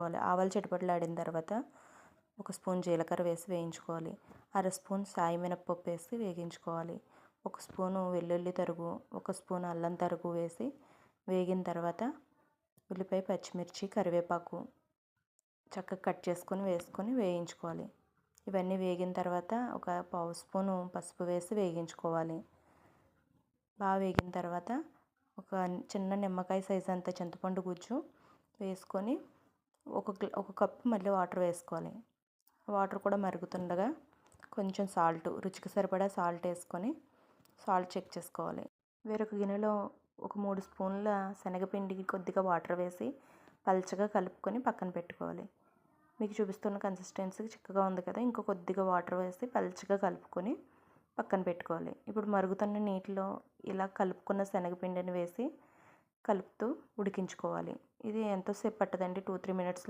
ఆవాలు చిటపటలాడిన తర్వాత ఒక స్పూన్ జీలకర్ర వేసి వేయించుకోవాలి. అర స్పూన్ సాయి మినపప్పు వేసి వేగించుకోవాలి. ఒక స్పూను వెల్లుల్లి తరుగు, ఒక స్పూన్ అల్లం తరుగు వేసి వేగిన తర్వాత ఉల్లిపాయ, పచ్చిమిర్చి, కరివేపాకు చక్కగా కట్ చేసుకొని వేసుకొని వేయించుకోవాలి. ఇవన్నీ వేగిన తర్వాత ఒక పావు స్పూను పసుపు వేసి వేగించుకోవాలి. బాగా వేగిన తర్వాత ఒక చిన్న నిమ్మకాయ సైజ్ అంత చింతపండు గుజ్జు వేసుకొని ఒక కప్పు మళ్ళీ వాటర్ వేసుకోవాలి. వాటర్ కూడా మరుగుతుండగా కొంచెం రుచికి సరిపడా సాల్ట్ వేసుకొని సాల్ట్ చెక్ చేసుకోవాలి. వేరొక గిన్నెలో ఒక 3 స్పూన్ల శనగపిండికి కొద్దిగా వాటర్ వేసి పల్చగా కలుపుకొని పక్కన పెట్టుకోవాలి. మీకు చూపిస్తున్న కన్సిస్టెన్సీ చిక్కగా ఉంది కదా, ఇంకో కొద్దిగా వాటర్ వేసి పల్చగా కలుపుకొని పక్కన పెట్టుకోవాలి. ఇప్పుడు మరుగుతున్న నీటిలో ఇలా కలుపుకున్న శనగపిండిని వేసి కలుపుతూ ఉడికించుకోవాలి. ఇది ఎంతోసేపు పట్టదండి, 2-3 మినిట్స్లో